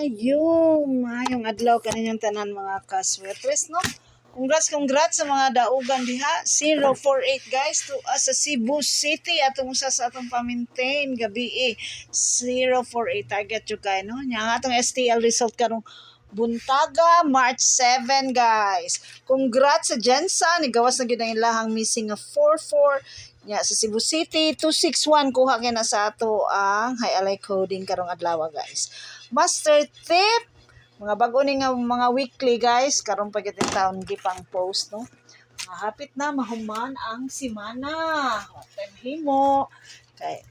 Mayong adlaw kaninyong tanan mga kaswetres, no? Congrats sa mga daugan diha. 048 guys to sa Cebu City atong usa sa atong pamintain gabi 048 target jud kay no. Nya nga atong STL result karong buntaga March 7 guys. Congrats sa Jensa ni gawas na gyud ang ilahang missing nga 44. Nya sa Cebu City 261 kuha kay na sa ato ang highlight coding karong adlaw guys. Master tip mga bago ni nga mga weekly guys karon pa gyud taon di pang post no. Hapit na mahuman ang simana. Time himo kay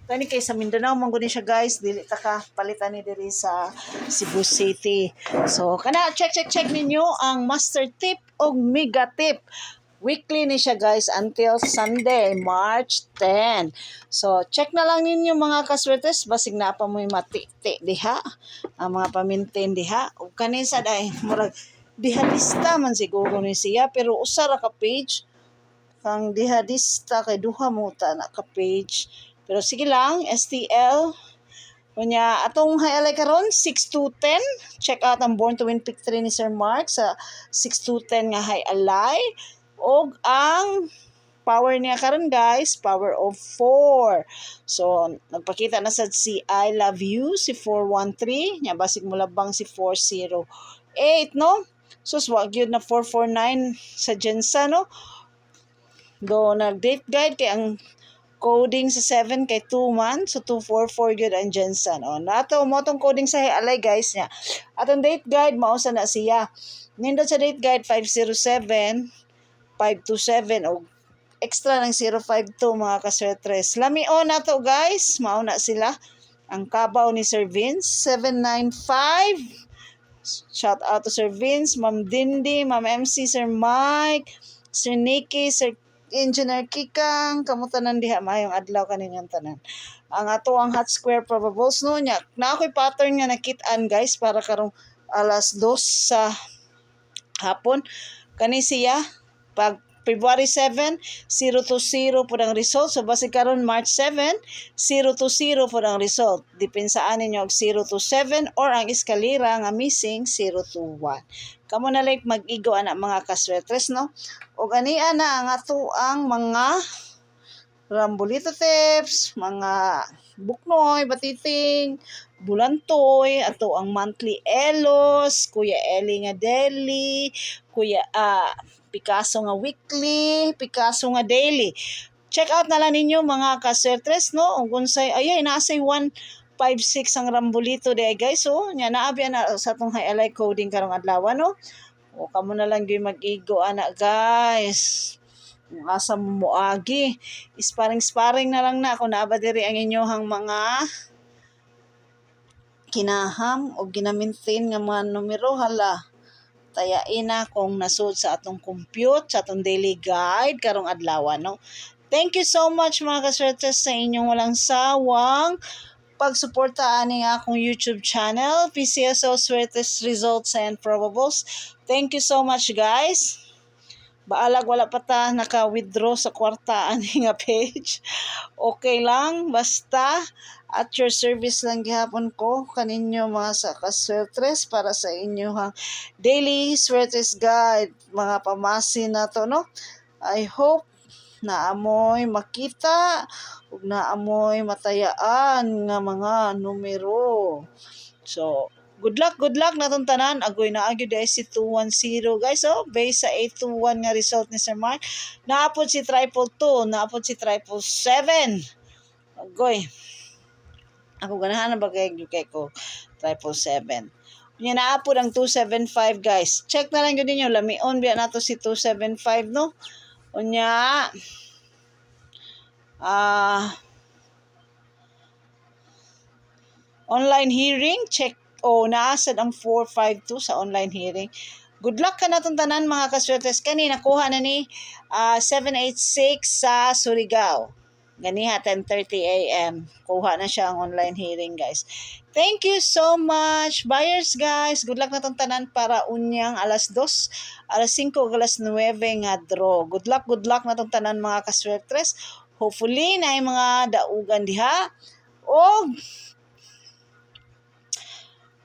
tani kay sa Mindanao man gud siya guys, dili ta ka palitan ni diri sa Cebu City. So kana check ninyo ang master tip og mega tip. Weekly ni siya guys until Sunday, March 10. So, check na lang ninyo mga kaswertes. Basig na pa mo'y mati-ti diha. Ang mga pamintin diha. O kanisa dahil, murag dihadista man siguro ni siya. Pero usara ka page. Kang dihadista kay duha mo ta na ka page. Pero sige lang, STL. Kunya, atong highlight karon 6 to 10. Check out ang Born to Win Pick 3 ni Sir Mark sa 6 to 10 nga highlight. Og ang power niya karon guys, power of 4. So, nagpakita na sad si I love you, si 413. Nya basig mo labang si 408, no? So, wag yun na 449 sa Jensa, no? Do nag-date guide kay ang coding sa 7 kay 2 man. So, 244 yun ang Jensa, no? Nato mo tong coding sa hialay guys niya. Atong date guide, mausa na siya. Nindot sa date guide, 507. 527 o extra ng 052 mga kaswetres. Lamion na to guys. Mauna sila. Ang kabaw ni Sir Vince. 795. Shout out to Sir Vince, Ma'am Dindi, Ma'am MC, Sir Mike, Sir Nicky, Sir Engineer Kikang. Kamuta nandiha mayong adlaw kaninyang tanan. Ang ato ang hot square probables no nya. Na ako'y pattern nga nakitaan guys para karong alas 2 sa hapon. Kani siya pag February 7, 0-0 po ang result. So, base karon March 7, 0-0 po ang result. Dipensaan ninyo og 0-7 or ang eskalera nga missing 0-1. Kamo na like mag-igo ana mga kaswetres, no? O ania na ang ato ang mga rambolito tips, mga buknoy, batiting, bulantoy, ato ang monthly elos, Kuya Eli nga daily, Kuya Picasso nga weekly, Picasso nga daily. Check out na lang ninyo mga kaswetres, no? Kung say nasay 156 ang rambolito day guys. So, nya naabi na sa atong highlight coding karong adlaw, no? O kamo na lang gyud mag-igo ana guys. Asa mo moagi. Sparring na lang na kung naaba diri ang inyohang mga kinaham o ginamintain nga mga numero hala. Tayain na kung nasud sa atong compute, sa atong daily guide karong adlaw, no? Thank you so much mga kaswertes sa inyong walang sawang pagsuporta ani akong YouTube channel, PCSO Swertes Results and Probables. Thank you so much guys. Baalag wala pa ta naka-withdraw sa kwarta ani nga page. Okay lang, basta at your service lang gihapon ko kaninyo mga sa kaswertres para sa inyong daily swertres guide, mga pamasin na to, no? I hope na amoy makita ug na amoy matayaan nga mga numero. So, good luck natong tanan. Agoy na agyo dahil si 210 guys. So, based sa 821 nga result ni Sir Mark. Naapod si 222, naapod si 777. Agoy. Ako ganahan na ba kay ko 777. Nya naapod ang 275 guys. Check na lang gyud ninyo lamion biya nato si 275 no. Unya online hearing check naasad ang 452 sa online hearing. Good luck ka natong tanan mga kaswertes. Kani nakuha na ni 786 sa Surigao. Ganiha 10:30 AM. Kuha na siya ang online hearing guys. Thank you so much buyers guys. Good luck natong tanan para unyang alas 2, alas 5 ug alas 9 nga draw. Good luck natong tanan mga kaswertres. Hopefully na mga daugan diha. O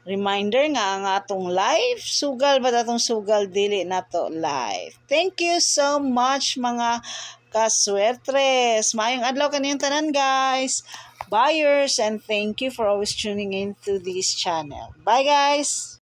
reminder nga ang atong live sugal ba atong sugal dili nato live. Thank you so much mga kaswertres. Maayong adlaw kaniyong tanan guys. Buyers, and thank you for always tuning in to this channel. Bye guys.